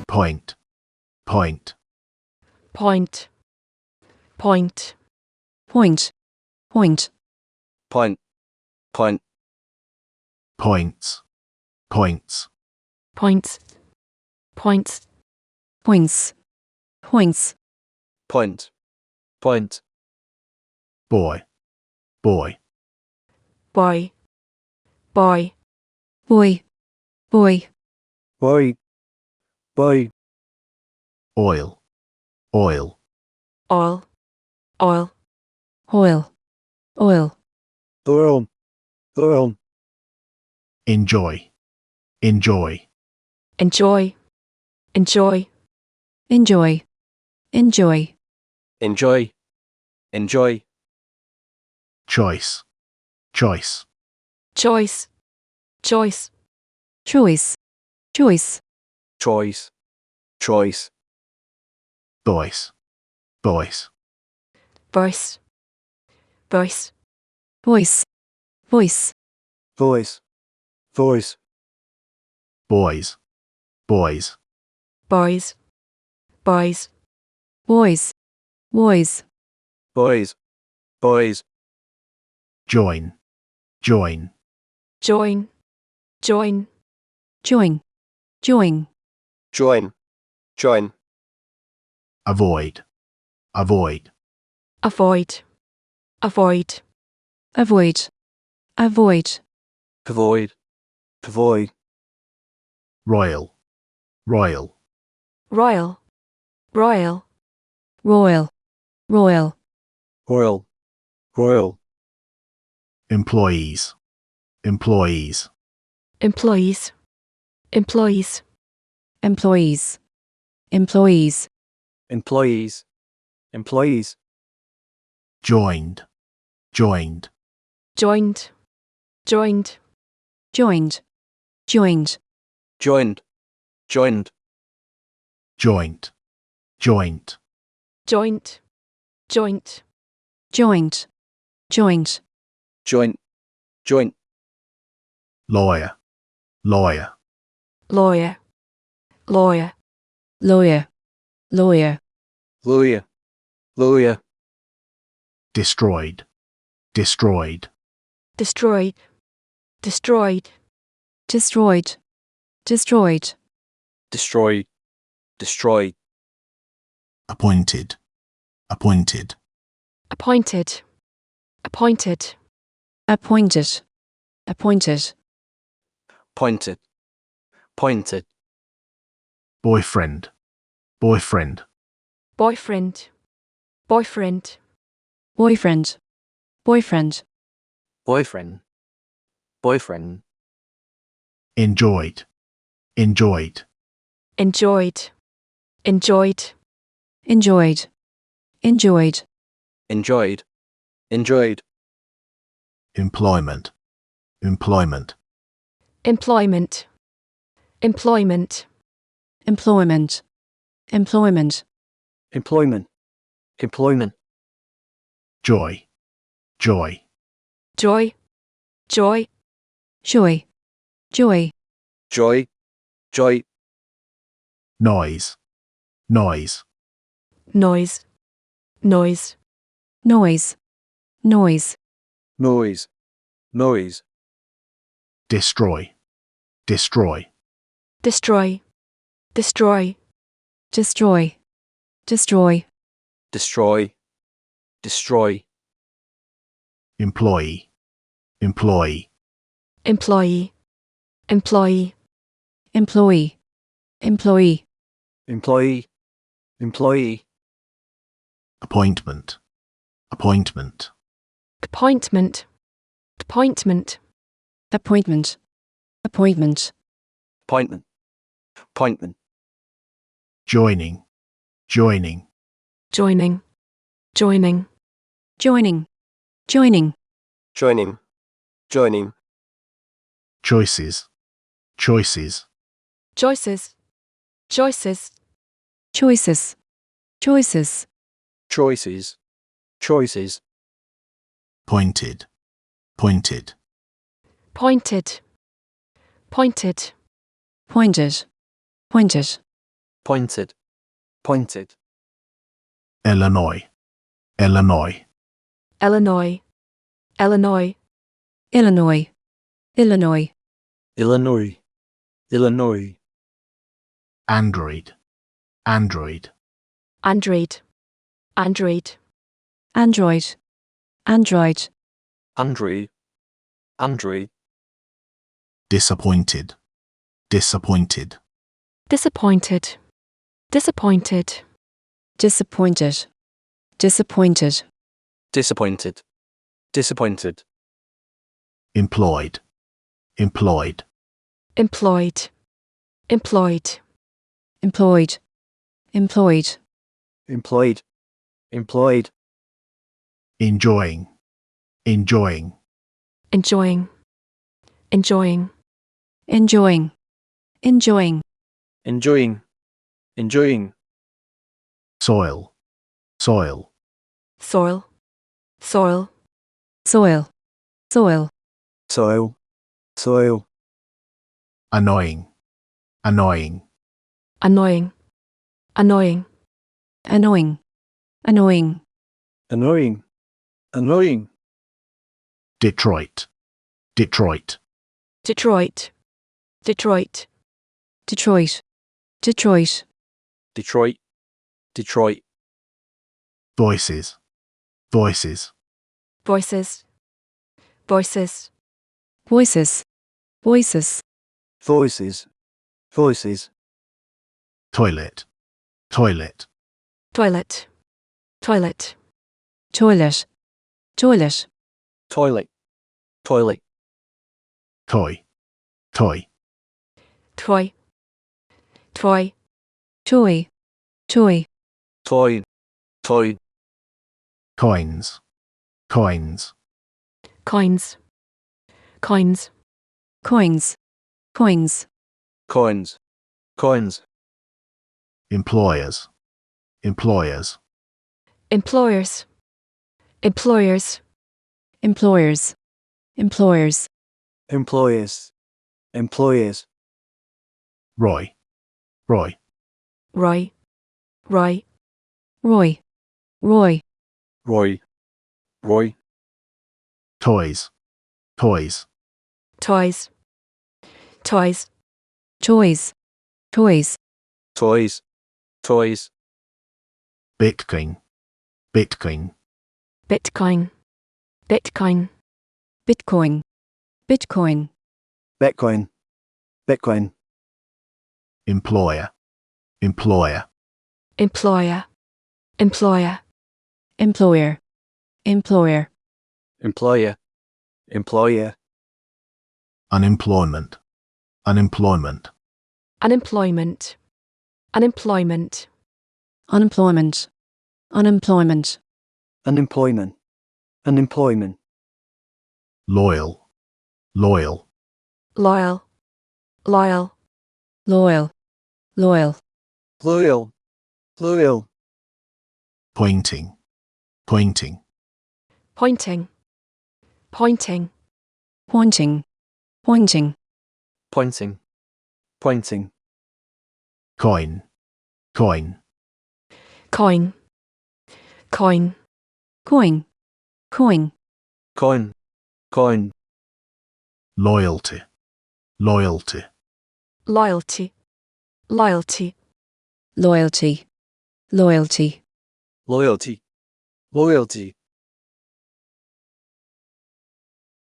point, point, point, point, point, point, point, point, points, points, points, points, points, points, point, point, boy, boy, boy, boy, boy, boy, boy, boy, oil, oil, oil, oil, oil, oil, oil, oil, enjoy, enjoy, enjoy, enjoy, enjoy, enjoy, enjoy, enjoy, choice, choice, choice, choice, choice, choice, choice, choice, voice, voice, voice, voice, voice, voice, voice, voice, boys, boys, boys, boys, boys, boys, boys, boys, join, join, join, join, join, join, join, join, avoid, avoid, avoid, avoid, avoid, avoid, avoid, avoid, royal, royal, royal, royal, royal, royal, royal, royal, employees, employees, employees, employees, employees, employees, employees, employees, joined, joined, joined, joined, joined, joined, joined, joined, joint, joint, joint, joint, joint, joint, joint, joint, lawyer, lawyer, lawyer, lawyer, lawyer, lawyer, lawyer, lawyer, destroyed, destroyed, destroyed, destroyed, destroyed, destroyed, destroyed, destroyed, appointed, appointed, appointed, appointed, appointed, appointed, pointed, pointed, boyfriend, boyfriend, boyfriend, boyfriend, boyfriend, boyfriend, boyfriend, boyfriend, enjoyed, enjoyed, enjoyed, enjoyed, enjoyed, enjoyed, enjoyed, enjoyed, employment, employment, employment, employment, employment, employment, employment, employment, joy, joy, joy, joy, joy, joy, joy, joy, noise, noise, noise, noise, noise, noise, noise, noise, destroy, destroy, destroy, destroy, destroy, destroy, destroy, destroy, employee, employee, employee, employee, employee, employee, employee, employee, appointment, appointment, appointment, appointment, appointment, appointment, appointment, appointment, joining, joining, joining, joining, joining, joining, joining, joining, choices, choices, choices, choices, choices, choices, choices, choices, pointed, pointed, pointed, pointed, pointed, pointed, pointed, pointed, Illinois, Illinois, Illinois, Illinois, Illinois, Illinois, Illinois, Illinois, Android, Android, Android, Android, Android, Android, Android, Android, disappointed, disappointed, disappointed, disappointed, disappointed, disappointed, disappointed, disappointed, employed, employed, employed, employed, employed, employed, employed, employed, enjoying, enjoying, enjoying, enjoying, enjoying, enjoying, enjoying, enjoying, soil, soil, soil, soil, soil, soil, soil, soil, annoying, annoying, annoying, annoying, annoying, annoying, annoying, annoying, Detroit, Detroit, Detroit, Detroit, Detroit, Detroit, Detroit, Detroit, voices, voices, voices, voices, voices, voices, voices, voices, toilet, toilet, toilet, toilet, toilet, toilet, toilet, toilet, toy, toy, toy, toy, toy, toy, toy, toy, coins, coins, coins, coins, coins, coins, coins, coins, employers, employers, employers, employers, employers, employers, employers, employers, Roy, Roy, Roy, Roy, Roy, Roy, Roy, Roy, toys, toys, toys, toys, toys, toys, toys, toys, Bitcoin, Bitcoin, Bitcoin, Bitcoin, Bitcoin, Bitcoin, Bitcoin, Bitcoin, employer, employer, employer, employer, employer, employer, employer, employer, unemployment, unemployment, unemployment, unemployment, unemployment, unemployment, unemployment, unemployment, loyal, loyal, loyal, loyal, loyal, loyal, loyal, loyal, pointing, pointing, pointing, pointing, pointing, pointing, pointing, pointing, coin, coin, coin, coin, coin, coin, coin, coin, loyalty, loyalty, loyalty, loyalty, loyalty, loyalty, loyalty, loyalty,